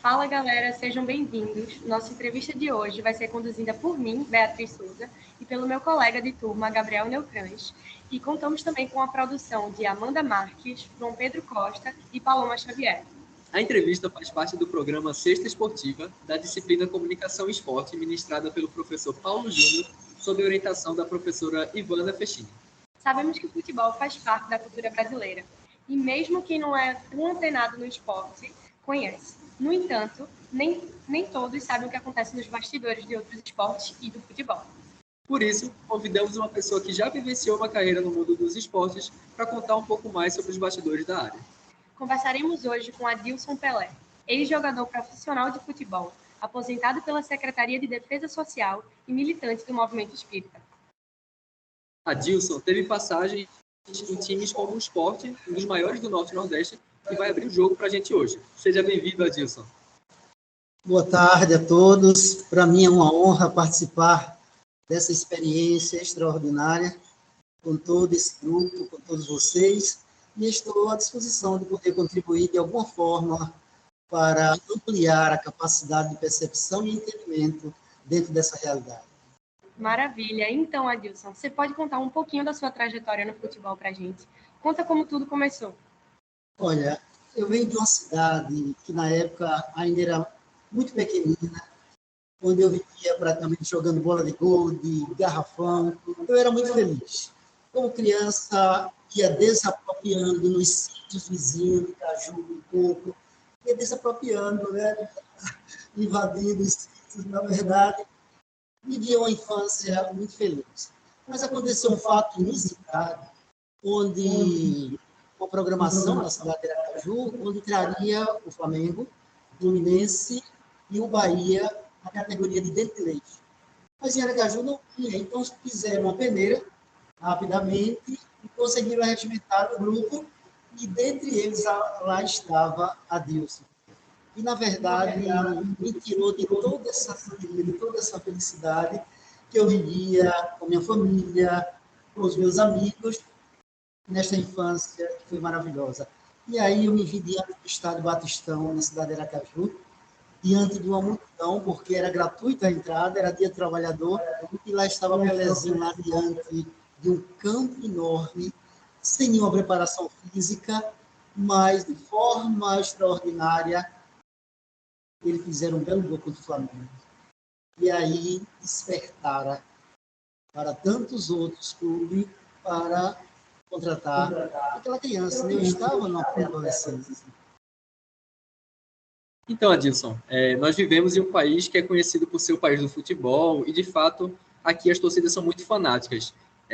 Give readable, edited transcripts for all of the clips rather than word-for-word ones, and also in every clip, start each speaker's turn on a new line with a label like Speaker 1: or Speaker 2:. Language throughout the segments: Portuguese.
Speaker 1: Fala, galera, sejam bem-vindos. Nossa entrevista de hoje vai ser conduzida por mim, Beatriz Souza, e pelo meu colega de turma, Gabriel Neucrans. E contamos também com a produção de Amanda Marques, João Pedro Costa e Paloma Xavier.
Speaker 2: A entrevista faz parte do programa Sexta Esportiva, da disciplina Comunicação e Esporte, ministrada pelo professor Paulo Júnior, sob orientação da professora Ivana Fechini.
Speaker 1: Sabemos que o futebol faz parte da cultura brasileira, e mesmo quem não é tão antenado no esporte, conhece. No entanto, nem todos sabem o que acontece nos bastidores de outros esportes e do futebol.
Speaker 2: Por isso, convidamos uma pessoa que já vivenciou uma carreira no mundo dos esportes para contar um pouco mais sobre os bastidores da área.
Speaker 1: Conversaremos hoje com Adilson Pelé, ex-jogador profissional de futebol, aposentado pela Secretaria de Defesa Social e militante do Movimento Espírita.
Speaker 2: Adilson teve passagem em times como o Sport, um dos maiores do Norte e Nordeste, e vai abrir o jogo para a gente hoje. Seja bem-vindo, Adilson.
Speaker 3: Boa tarde a todos. Para mim é uma honra participar dessa experiência extraordinária com todo esse grupo, com todos vocês, e estou à disposição de poder contribuir de alguma forma para ampliar a capacidade de percepção e entendimento dentro dessa realidade.
Speaker 1: Maravilha. Então, Adilson, você pode contar um pouquinho da sua trajetória no futebol para a gente? Conta como tudo começou.
Speaker 3: Olha, eu venho de uma cidade que na época ainda era muito pequenina, onde eu vivia praticamente jogando bola de gol, de garrafão. Eu era muito feliz. Como criança, ia desapropriando nos sítios vizinhos de caju, de coco, ia desapropriando, né? Invadindo os sítios, na verdade. Vivia uma infância muito feliz. Mas aconteceu um fato inusitado, onde uma programação na cidade de Aracaju, onde entraria o Flamengo, o Fluminense e o Bahia na categoria de dentro de leite. Mas em Aracaju não tinha, então fizeram uma peneira rapidamente e conseguiram arregimentar o grupo, e dentre eles lá estava Adilson. E, na verdade, me tirou de toda essa alegria, de toda essa felicidade que eu vivia com minha família, com os meus amigos, nesta infância que foi maravilhosa. E aí eu me vi diante do estádio Batistão, na cidade de Aracaju, diante de uma multidão, porque era gratuita a entrada, era dia do trabalhador, e lá estava Pelézinho lá diante de um campo enorme, sem nenhuma preparação física, mas de forma extraordinária, eles fizeram um belo gol contra o Flamengo. E aí despertaram para tantos outros clubes para contratar aquela criança. Eu estava na pré-adolescência.
Speaker 2: Então, Adilson, nós vivemos em um país que é conhecido por ser o país do futebol e, de fato, aqui as torcidas são muito fanáticas.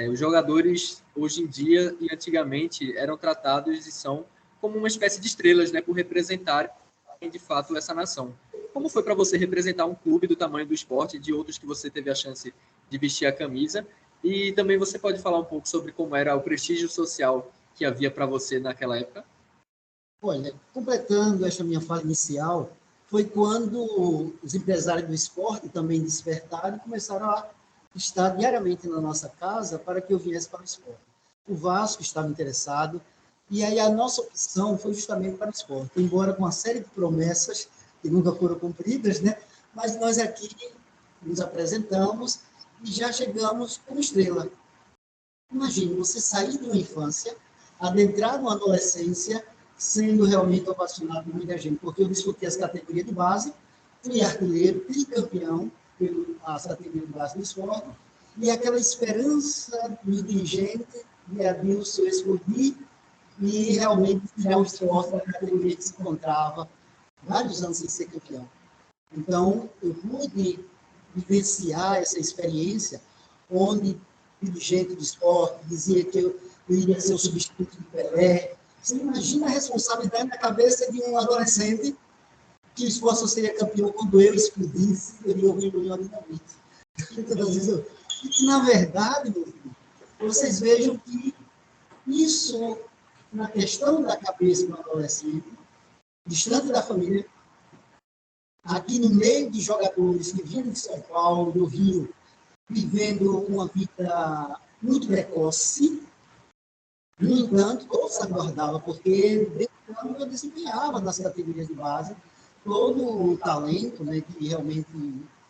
Speaker 2: Os jogadores, hoje em dia e antigamente, eram tratados e são como uma espécie de estrelas, né, por representarem, de fato, essa nação. Como foi para você representar um clube do tamanho do Sport e de outros que você teve a chance de vestir a camisa? E também você pode falar um pouco sobre como era o prestígio social que havia para você naquela época?
Speaker 3: Olha, completando esta minha fala inicial, foi quando os empresários do esporte também despertaram e começaram a estar diariamente na nossa casa para que eu viesse para o esporte. O Vasco estava interessado, e aí a nossa opção foi justamente para o esporte, embora com uma série de promessas que nunca foram cumpridas, né? Mas nós aqui nos apresentamos e já chegamos como estrela. Imagine você sair de uma infância, adentrar numa adolescência, sendo realmente apaixonado por muita gente, porque eu disputei as categorias de base, fui artilheiro, tricampeão pelas categorias de base do esporte, e aquela esperança do dirigente de Adilson explodir e realmente tirar o esporte da categoria que se encontrava vários anos sem ser campeão. Então, eu pude vivenciar essa experiência, onde o dirigente do esporte dizia que eu iria ser o substituto do Pelé. Você imagina a responsabilidade na cabeça de um adolescente que o esporte só seria campeão quando eu explodisse, eu ia ouvir uma dinamite. E, na verdade, meu filho, vocês vejam que isso, na questão da cabeça do adolescente, distante da família, aqui no meio de jogadores que vinham de São Paulo, do Rio, vivendo uma vida muito precoce, No entanto, todos se aguardavam, porque desde quando eu desempenhava nas categorias de base todo o talento, né, que realmente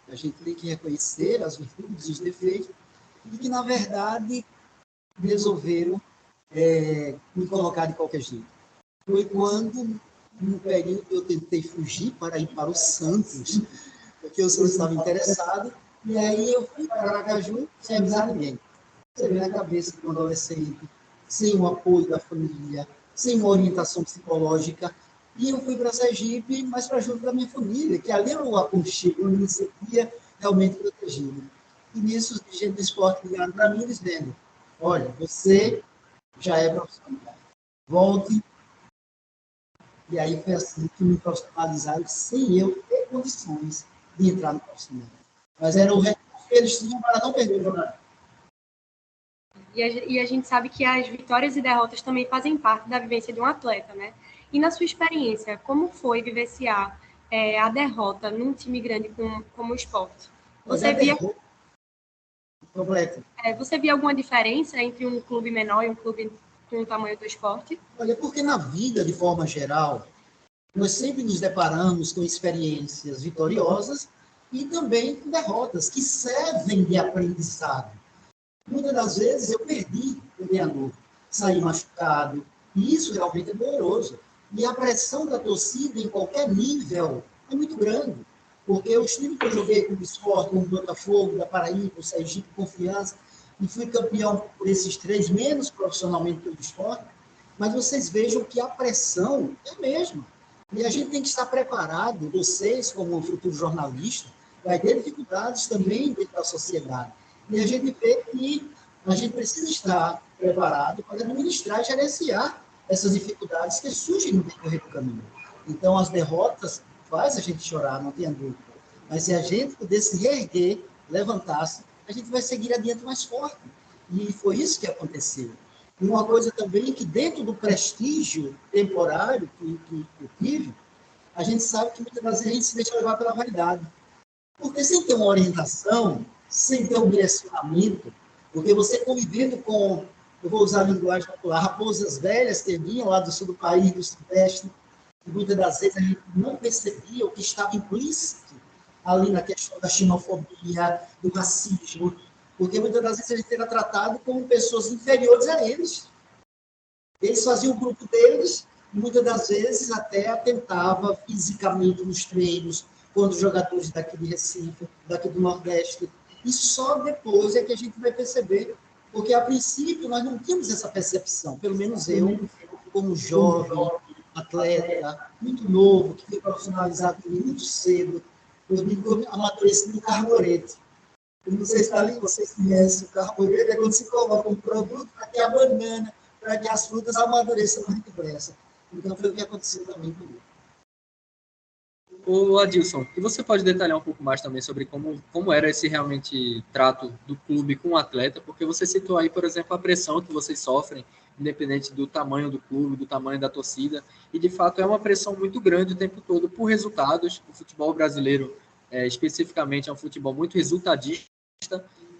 Speaker 3: a gente tem que reconhecer, as virtudes e os defeitos, e que, na verdade, resolveram me colocar de qualquer jeito. Foi quando, no período, eu tentei fugir para ir para o Santos, porque o Santos estava interessado, e aí eu fui para Aracaju sem avisar ninguém. Você vê na cabeça de um adolescente, sem o apoio da família, sem uma orientação psicológica, e eu fui para Sergipe, mas para junto da minha família, que ali era o aconchego, onde eu me sentia realmente protegido. E nisso, os dirigentes do esporte ligaram para mim dizendo: olha, você já é profissional, volte. E aí foi assim que me profissionalizaram, sem eu ter condições de entrar no profissional. Mas era o recurso que eles tinham para não perder o jogador.
Speaker 1: E a gente sabe que as vitórias e derrotas também fazem parte da vivência de um atleta, né? E na sua experiência, como foi vivenciar a derrota num time grande como o Sport? Você via alguma diferença entre um clube menor e um clube com o tamanho do Sport?
Speaker 3: Olha, porque na vida, de forma geral, nós sempre nos deparamos com experiências vitoriosas e também com derrotas que servem de aprendizado. Muitas das vezes eu perdi o treinador, saí machucado, e isso realmente é doloroso. E a pressão da torcida em qualquer nível é muito grande, porque os times que eu joguei como Sport, como Botafogo, da Paraíba, o Sergipe, Confiança, e fui campeão por esses três, menos profissionalmente pelo Sport, mas vocês vejam que a pressão é a mesma. E a gente tem que estar preparado, vocês como futuro jornalista, vai ter dificuldades também dentro da sociedade. E a gente vê que a gente precisa estar preparado para administrar e gerenciar essas dificuldades que surgem no decorrer do caminho. Então, as derrotas faz a gente chorar, não tenha dúvida. Mas se a gente puder se reerguer, levantar-se, a gente vai seguir adiante mais forte. E foi isso que aconteceu. E uma coisa também que dentro do prestígio temporário que eu tive, a gente sabe que muitas vezes a gente se deixa levar pela vaidade. Porque sem ter uma orientação, sem ter um direcionamento, porque você convivendo com, eu vou usar a linguagem popular, raposas velhas que vinham lá do sul do país, do sudeste, e muitas das vezes a gente não percebia o que estava implícito ali na questão da xenofobia, do racismo, porque muitas das vezes a gente era tratado como pessoas inferiores a eles. Eles faziam o grupo deles, e muitas das vezes até atentava fisicamente nos treinos, quando os jogadores daqui de Recife, daqui do Nordeste, e só depois é que a gente vai perceber, porque a princípio nós não tínhamos essa percepção, pelo menos eu, como jovem, atleta, muito novo, que foi profissionalizado muito cedo, eu me amadureci no carbureto. Eu não sei se está ali, vocês conhecem o carbureto, é quando se coloca um produto para que a banana, para que as frutas amadureçam muito depressa. Então foi o que aconteceu também comigo.
Speaker 2: Ô Adilson, e você pode detalhar um pouco mais também sobre como era esse realmente trato do clube com o atleta? Porque você citou aí, por exemplo, a pressão que vocês sofrem, independente do tamanho do clube, do tamanho da torcida, e de fato é uma pressão muito grande o tempo todo por resultados. O futebol brasileiro, especificamente, é um futebol muito resultadista.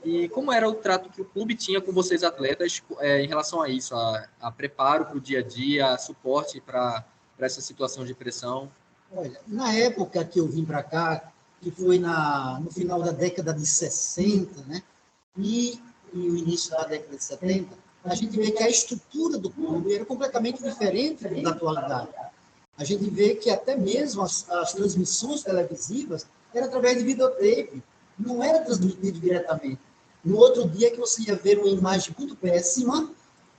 Speaker 2: E como era o trato que o clube tinha com vocês atletas em relação a isso, a preparo para o dia a dia, a suporte para essa situação de pressão?
Speaker 3: Olha, na época que eu vim para cá, que foi no final da década de 60, né, e o início da década de 70, a gente vê que a estrutura do clube era completamente diferente da atualidade. A gente vê que até mesmo as transmissões televisivas eram através de videotape, não era transmitido diretamente. No outro dia que você ia ver uma imagem muito péssima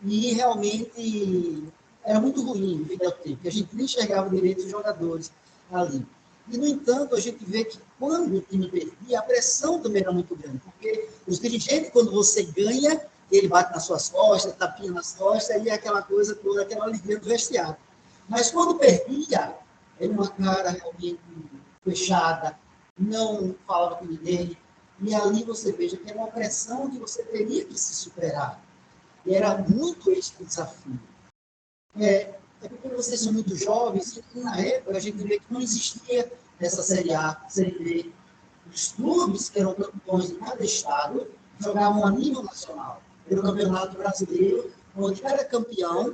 Speaker 3: e realmente era muito ruim o videotape, a gente nem enxergava direito os jogadores ali. E, no entanto, a gente vê que quando o time perdia, a pressão também era muito grande, porque os dirigentes, quando você ganha, ele bate nas suas costas, tapinha nas costas, e é aquela coisa toda, aquela alegria do vestiário. Mas quando perdia, era uma cara realmente fechada, não falava com ninguém, e ali você veja que era uma pressão que você teria que se superar. E era muito esse desafio. É porque vocês são muito jovens, e na época a gente vê que não existia essa Série A, Série B. Os clubes que eram campeões de cada estado jogavam a nível nacional. Pelo Campeonato Brasileiro, onde cada campeão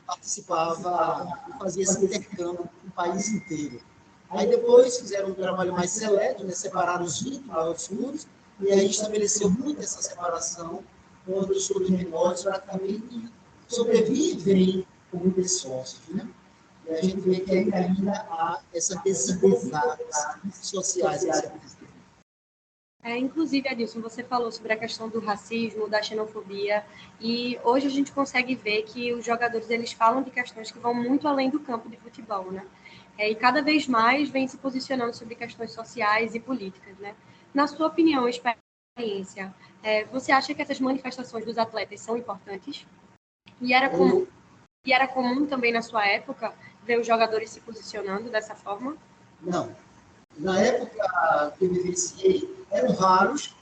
Speaker 3: participava e fazia esse intercâmbio no país inteiro. Aí depois fizeram um trabalho mais seleto, né, separaram os 20 maiores clubes, e aí estabeleceu muito essa separação, onde os clubes menores praticamente sobrevivem com muitos sócios, né? E a gente vê que ainda há essas desigualdades sociais.
Speaker 1: Inclusive, Adilson, você falou sobre a questão do racismo, da xenofobia, e hoje a gente consegue ver que os jogadores eles falam de questões que vão muito além do campo de futebol, né? E cada vez mais vem se posicionando sobre questões sociais e políticas, né? Na sua opinião e experiência, você acha que essas manifestações dos atletas são importantes? E era comum também na sua época ver os jogadores se posicionando dessa forma?
Speaker 3: Não. Na época que eu vivenciei, eram raros,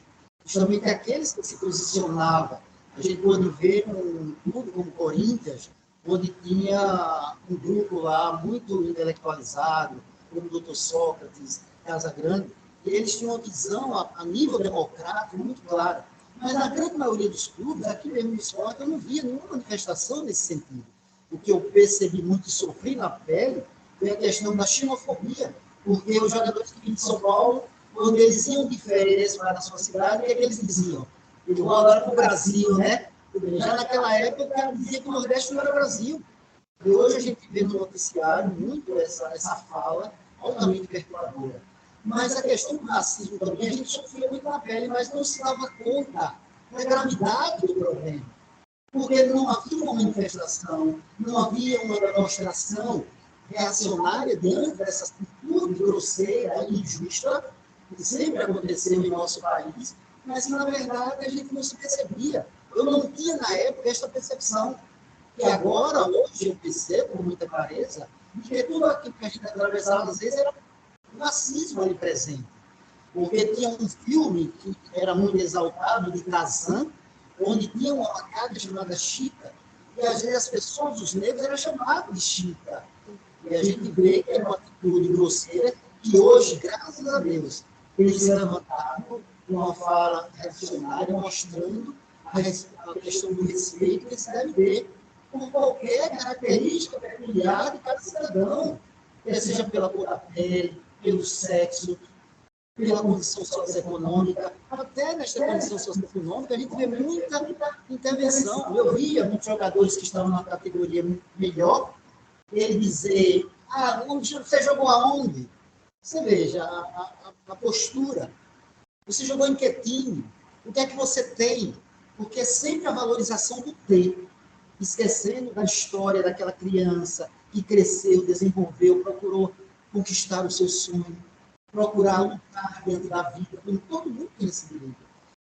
Speaker 3: justamente aqueles que se posicionavam. A gente pode ver um clube como Corinthians, onde tinha um grupo lá muito intelectualizado, como o Dr. Sócrates, Casa Grande, e eles tinham uma visão a nível democrático muito clara. Mas na grande maioria dos clubes, aqui mesmo no esporte, eu não via nenhuma manifestação nesse sentido. O que eu percebi muito e sofri na pele foi a questão da xenofobia, porque os jogadores que vinham de São Paulo, quando eles iam de férias para a sua cidade, o que é que eles diziam? Eles vão agora para o Brasil, né? Já naquela época, dizia que o Nordeste não era Brasil. E hoje a gente vê no noticiário muito essa fala altamente perturbadora. Mas a questão do racismo também, a gente sofria muito na pele, mas não se dava conta da gravidade do problema. Porque não havia uma manifestação, não havia uma demonstração reacionária diante dessa atitude grosseira e injusta que sempre aconteceu em nosso país, mas que, na verdade, a gente não se percebia. Eu não tinha, na época, esta percepção. E agora, hoje, eu percebo com muita clareza que tudo aquilo que a gente atravessava, às vezes, era o racismo ali presente. Porque tinha um filme que era muito exaltado, de Tarzan, onde tinha uma macaca chamada Chita, e às vezes as pessoas, os negros, eram chamados de Chita. E a gente vê que é uma atitude grosseira, que hoje, graças a Deus, eles se levantaram com uma fala reacionária, mostrando a questão do respeito que se deve ter por qualquer característica peculiar de cada cidadão, quer seja pela cor da pele, pelo sexo, pela condição socioeconômica. Até nesta condição socioeconômica, a gente vê muita intervenção. Eu via muitos jogadores que estavam na categoria melhor, ele dizer, você jogou aonde? Você veja a postura. Você jogou em que time? O que é que você tem? Porque é sempre a valorização do ter, esquecendo da história daquela criança que cresceu, desenvolveu, procurou conquistar o seu sonho, procurar lutar dentro da vida, como todo mundo tem esse direito.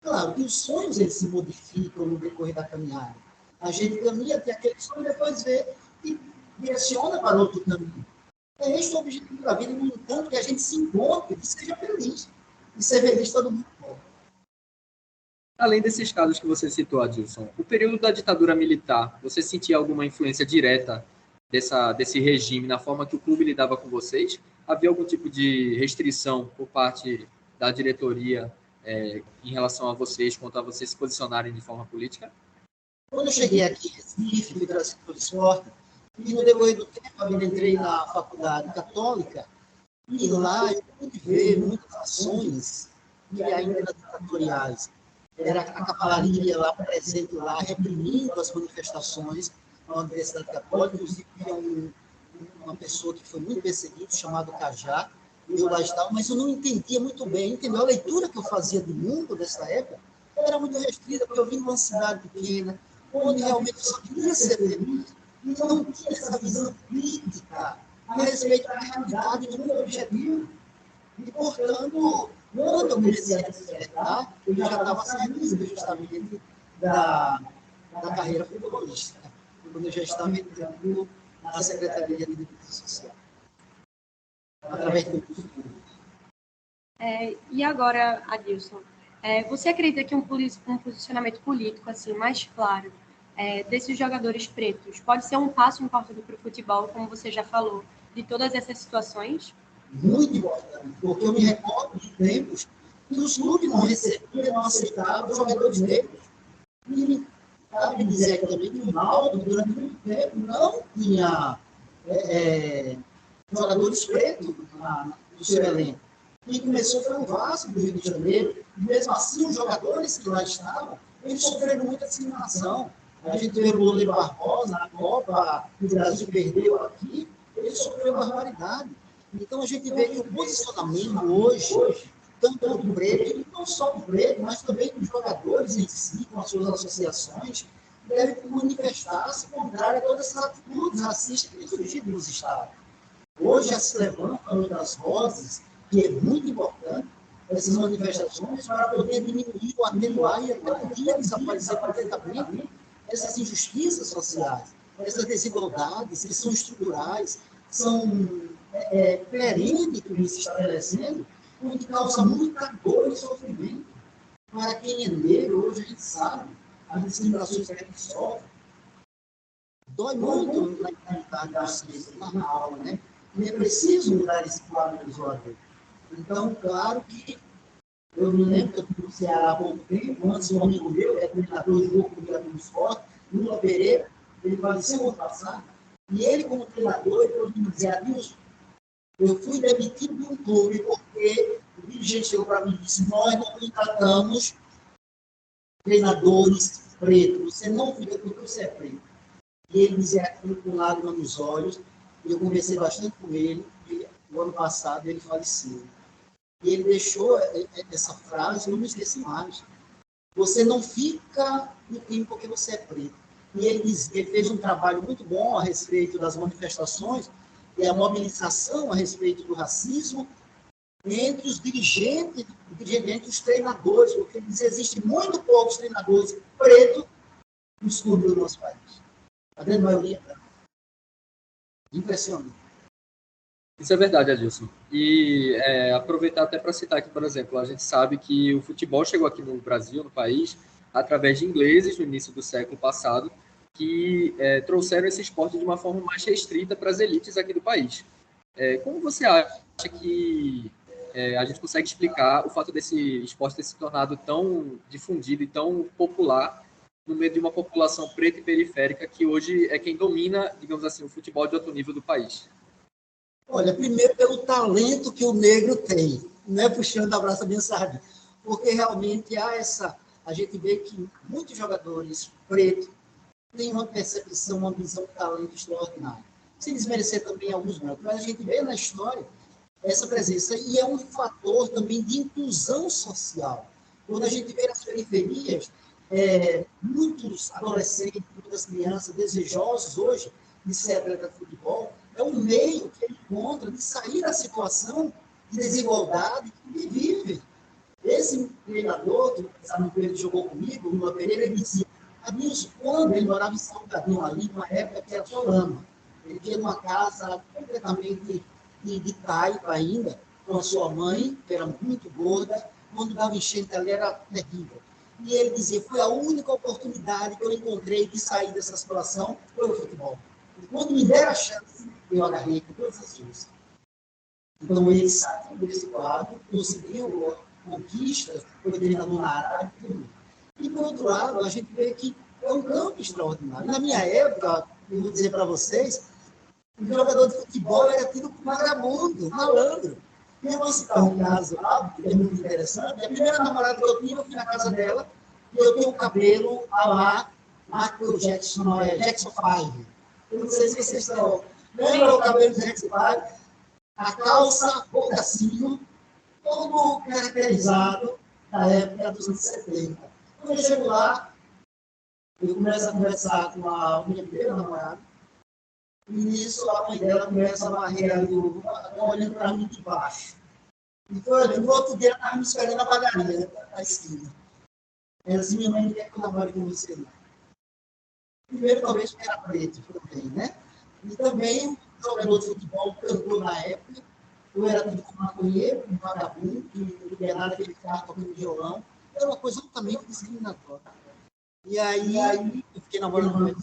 Speaker 3: Claro que os sonhos eles se modificam no decorrer da caminhada. A gente caminha até aquele sonho e depois vê e direciona para outro caminho. É este o objetivo da vida, no entanto, que a gente se encontre e seja feliz. E ser feliz todo mundo.
Speaker 2: Além desses casos que você citou, Adilson, o período da ditadura militar, você sentia alguma influência direta desse regime na forma que o clube lidava com vocês? Havia algum tipo de restrição por parte da diretoria em relação a vocês, quanto a vocês se posicionarem de forma política?
Speaker 3: Quando eu cheguei aqui em Recife, fui trazido pelo esporte, e no decorrer do tempo eu entrei na faculdade católica, e lá eu pude ver muitas ações que ainda eram ditatoriais. Era a cavalaria lá presente lá, reprimindo as manifestações na Universidade Católica. Inclusive, tinha uma pessoa que foi muito perseguida, chamado Cajá, e eu lá estava, mas eu não entendia muito bem, entendeu? A leitura que eu fazia do mundo dessa época era muito restrita, porque eu vim de uma cidade pequena, onde realmente eu só queria ser feliz, e não tinha essa visão crítica a respeito da realidade do meu objetivo. E, portanto, quando eu comecei a despertar, eu já estava saindo justamente da carreira futebolística, quando eu já estava entrando na Secretaria de Defesa Social, através do curso público.
Speaker 1: E agora, Adilson, você acredita que um posicionamento político assim mais claro desses jogadores pretos pode ser um passo importante para o futebol, como você já falou, de todas essas situações?
Speaker 3: Muito importante, porque eu me recordo de tempos que os clubes não recebiam, não aceitavam os jogadores negros. E Cabe dizer aqui também que o Náutico, durante muito tempo, não tinha jogadores pretos no seu elenco. Quem começou foi o Vasco do Rio de Janeiro, e mesmo assim os jogadores que lá estavam, eles sofreram muita discriminação. A gente vê o goleiro Barbosa na Copa, o Brasil perdeu aqui, ele sofreu barbaridade. Então a gente vê que o posicionamento hoje, tanto do preto, e não só do preto, mas também dos jogadores em si, com as suas associações, deve manifestar-se contrário a todas essas atitudes racistas que têm surgido nos estados. Hoje já se levantam outras vozes, que é muito importante, essas manifestações, para poder diminuir ou atenuar e até um dia desaparecer completamente essas injustiças sociais, essas desigualdades que são estruturais, são perenes que vem se estabelecendo, o que causa muita dor e sofrimento. Para quem é negro, hoje a gente sabe as discriminações que a gente sofre. Dói muito na mentalidade da ciência, na aula, né? E é preciso mudar esse quadro visual. Então, claro que eu me lembro que eu fui no Ceará há pouco tempo, antes um amigo meu, treinador de jogo do Grande Esporte, Lula Pereira, ele faleceu ano passado, e ele, como treinador, ele me dizia, Adilson, eu fui demitido de um clube porque o dirigente chegou para mim e disse, nós não contratamos treinadores pretos, você não fica porque você é preto. E ele dizia aquilo com lágrimas nos olhos, e eu conversei bastante com ele, e no ano passado ele faleceu. E ele deixou essa frase, eu não me esqueci mais. Você não fica no time porque você é preto. E ele fez um trabalho muito bom a respeito das manifestações e a mobilização a respeito do racismo entre os dirigentes, entre os treinadores, porque existem muito poucos treinadores pretos nos clubes do nosso país. A grande maioria é impressionante.
Speaker 2: Isso é verdade, Adilson. E aproveitar até para citar aqui, por exemplo, a gente sabe que o futebol chegou aqui no Brasil, no país, através de ingleses no início do século passado, que trouxeram esse esporte de uma forma mais restrita para as elites aqui do país. Como você acha que a gente consegue explicar o fato desse esporte ter se tornado tão difundido e tão popular no meio de uma população preta e periférica que hoje é quem domina, digamos assim, o futebol de alto nível do país?
Speaker 3: Olha, primeiro pelo talento que o negro tem, né? Puxando a braça bem sardinha, porque realmente a gente vê que muitos jogadores pretos têm uma percepção, uma visão de talento extraordinária. Sem desmerecer também alguns brancos, mas a gente vê na história essa presença e é um fator também de inclusão social. Quando a gente vê nas periferias, muitos adolescentes, muitas crianças desejosos hoje de ser atleta de futebol, é um meio que ele encontra de sair da situação de desigualdade que ele vive. Esse treinador, que ele jogou comigo, o Lula Pereira, ele dizia, Adilson, quando ele morava em Salvador, ali, numa época que era Solano, ele tinha uma casa completamente de taipa ainda, com a sua mãe, que era muito gorda, quando dava enchente ali era terrível. E ele dizia, foi a única oportunidade que eu encontrei de sair dessa situação, foi o futebol. E quando me deram a chance, eu agarrei com todas as forças. Então, ele saiu desse quadro, conseguiu conquistas, foi treinador na Arábia, tudo. E, por outro lado, a gente vê que é um campo extraordinário. Na minha época, eu vou dizer para vocês, o jogador de futebol era tido como vagabundo, malandro. E eu vou citar um caso lá, que é muito interessante. A primeira namorada que eu tive, eu fui na casa dela, e eu tenho o cabelo a lá, Michael Jackson, Jackson 5. Eu não sei se vocês estão... Lembra o cabelo de Jackson 5? A calça, bocacinho, todo caracterizado da época dos anos 70. Quando eu chego lá, eu começo a conversar com a minha primeira namorada, e nisso a mãe dela começa a varrer ali, olhando para mim de baixo. E foi, no outro dia ela estava me esperando na padaria, na esquina. Ela disse, minha mãe quer que eu namore com você. Primeiro, talvez, porque era preto também, né? E também, jogador de futebol, cantor na época, eu era tudo como maconheiro, um vagabundo, que não tinha nada que ficar tocando violão. Era uma coisa altamente discriminatória. E aí eu fiquei namorando com ele.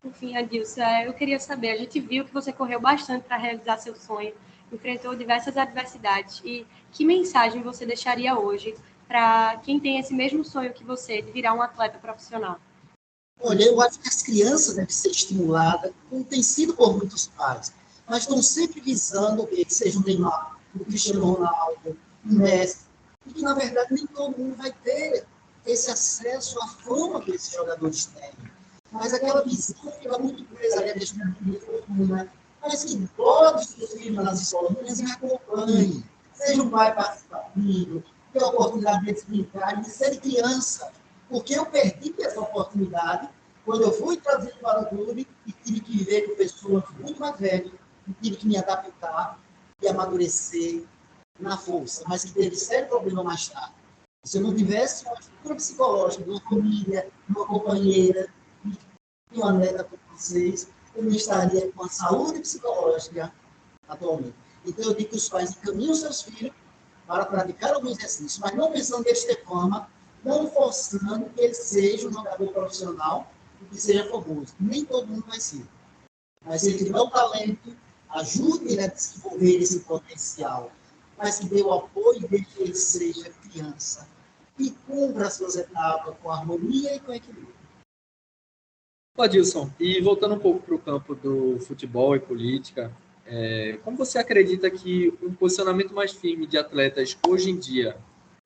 Speaker 1: Enfim, Adilson, eu queria saber, a gente viu que você correu bastante para realizar seu sonho, enfrentou diversas adversidades, e que mensagem você deixaria hoje para quem tem esse mesmo sonho que você, de virar um atleta profissional?
Speaker 3: Olha, eu acho que as crianças devem ser estimuladas, como tem sido por muitos pais, mas estão sempre visando o quê? Que seja o Neymar, o Cristiano Ronaldo, o Messi, e que, na verdade, nem todo mundo vai ter esse acesso à fama que esses jogadores têm. Mas aquela visão fica muito presa ali, deixa muito fortuna, mas que todos os filhos nas escolinhas me acompanhem, seja um pai participativo, ter a oportunidade de brincar, de ser criança, porque eu perdi essa oportunidade quando eu fui trazido para o clube e tive que viver com pessoas muito mais velhas, e tive que me adaptar e amadurecer na força, mas que teve sério problema mais tarde. Se eu não tivesse uma estrutura psicológica, de uma família, de uma companheira, de uma neta como vocês, eu não estaria com a saúde psicológica atualmente. Então, eu digo que os pais encaminham seus filhos para praticar algum exercício, mas não pensando que eles têm fama, não forçando que ele seja um jogador profissional e que seja famoso. Nem todo mundo vai ser. Mas se ele tiver o talento, ajude ele a desenvolver esse potencial, mas que dê o apoio desde que ele seja criança e cumpra as suas etapas com harmonia e com equilíbrio.
Speaker 2: Adilson, e voltando um pouco para o campo do futebol e política, como você acredita que um posicionamento mais firme de atletas hoje em dia,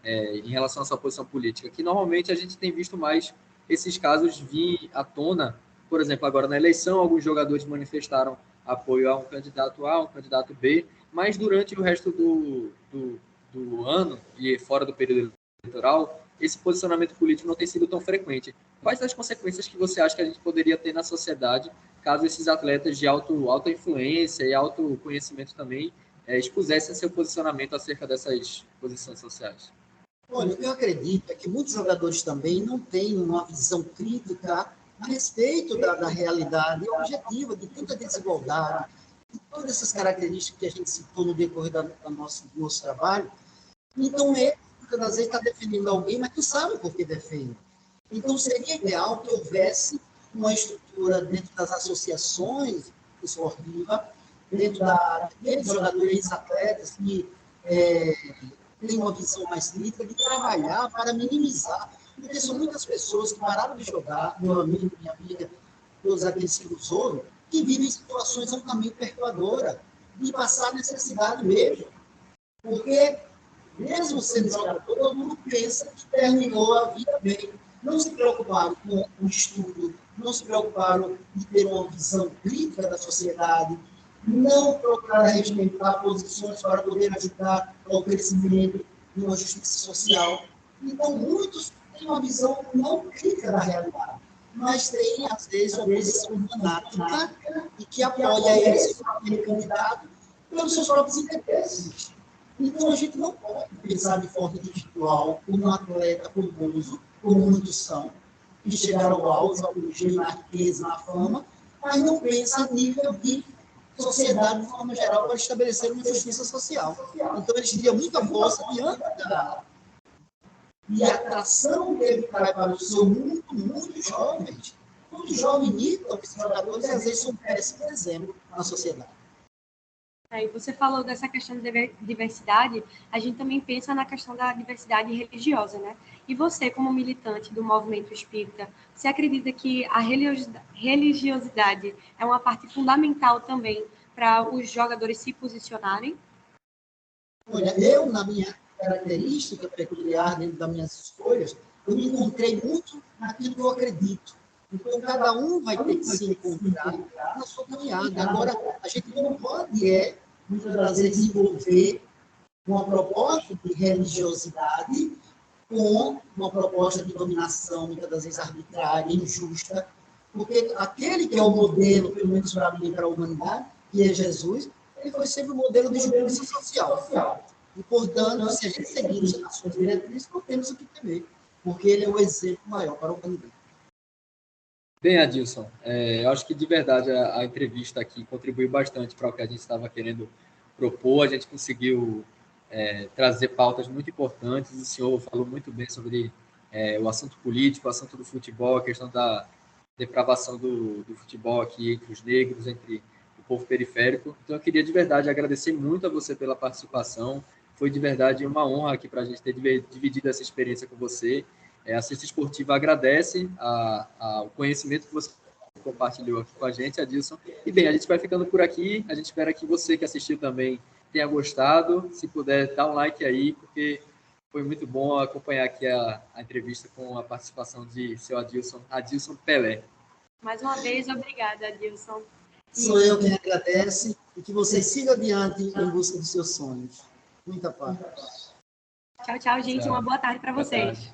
Speaker 2: em relação à sua posição política, que normalmente a gente tem visto mais esses casos vir à tona, por exemplo, agora na eleição, alguns jogadores manifestaram apoio a um candidato A, um candidato B, mas durante o resto do ano e fora do período eleitoral, esse posicionamento político não tem sido tão frequente. Quais as consequências que você acha que a gente poderia ter na sociedade caso esses atletas de alta influência e alto conhecimento também expusessem seu posicionamento acerca dessas posições sociais?
Speaker 3: Olha, eu acredito que muitos jogadores também não têm uma visão crítica a respeito da realidade objetiva, de tanta desigualdade, de todas essas características que a gente citou no decorrer do nosso trabalho. Então, ele, muitas das vezes, está defendendo alguém, mas tu sabe por que defende. Então, seria ideal que houvesse uma estrutura dentro das associações esportivas, dentro daqueles jogadores, atletas que têm uma visão mais crítica de trabalhar para minimizar, porque são muitas pessoas que pararam de jogar, meu amigo, minha amiga, todos aqueles que nos ouvem, que vivem situações altamente perturbadoras, de passar necessidade mesmo. Porque, mesmo sendo jogador, todo mundo pensa que terminou a vida bem. Não se preocuparam com o estudo, não se preocuparam em ter uma visão crítica da sociedade, não procuraram respeitar posições para poder ajudar ao crescimento de uma justiça social. Então, muitos têm uma visão não crítica da realidade, mas têm, às vezes, uma posição fanática e que apoia esse candidato pelos seus próprios interesses. Então, a gente não pode pensar de forma individual como um atleta famoso, como muitos são, que chegaram ao auge, ao origem, na riqueza, na fama, mas não pensa a nível de sociedade, de forma geral, para estabelecer uma justiça social. Então, eles teriam muita força diante e a atração que ele traz para o seu mundo, muito jovens. Muitos jovens imitam esses jogadores e, às vezes, são péssimos exemplos na sociedade.
Speaker 1: E você falou dessa questão de diversidade, a gente também pensa na questão da diversidade religiosa, né? E você, como militante do movimento espírita, você acredita que a religiosidade é uma parte fundamental também para os jogadores se posicionarem?
Speaker 3: Olha, eu, na minha característica peculiar, dentro das minhas escolhas, eu me encontrei muito naquilo que eu acredito. Então, cada um vai ter que se encontrar na sua caminhada. Agora, a gente não pode, muitas das vezes, envolver uma proposta de religiosidade com uma proposta de dominação, muitas das vezes arbitrária, injusta, porque aquele que é o modelo, pelo menos para mim, para a humanidade, que é Jesus, ele foi sempre o modelo de justiça social. E, portanto, se a gente seguir as suas diretrizes, não temos o que temer, porque ele é o exemplo maior para a humanidade.
Speaker 2: Bem, Adilson, eu acho que de verdade a entrevista aqui contribuiu bastante para o que a gente estava querendo propor. A gente conseguiu trazer pautas muito importantes. O senhor falou muito bem sobre o assunto político, o assunto do futebol, a questão da depravação do futebol aqui entre os negros, entre o povo periférico. Então, eu queria de verdade agradecer muito a você pela participação. Foi de verdade uma honra aqui para a gente ter dividido essa experiência com você. A Ciência Esportiva agradece o conhecimento que você compartilhou aqui com a gente, Adilson. E bem, a gente vai ficando por aqui. A gente espera que você que assistiu também tenha gostado. Se puder, dá um like aí, porque foi muito bom acompanhar aqui a entrevista com a participação de seu Adilson Pelé.
Speaker 1: Mais uma vez, obrigada, Adilson.
Speaker 3: Sou eu quem agradece e que vocês sigam adiante em busca dos seus sonhos. Muita paz.
Speaker 1: Tchau, tchau, gente. Uma boa tarde para vocês.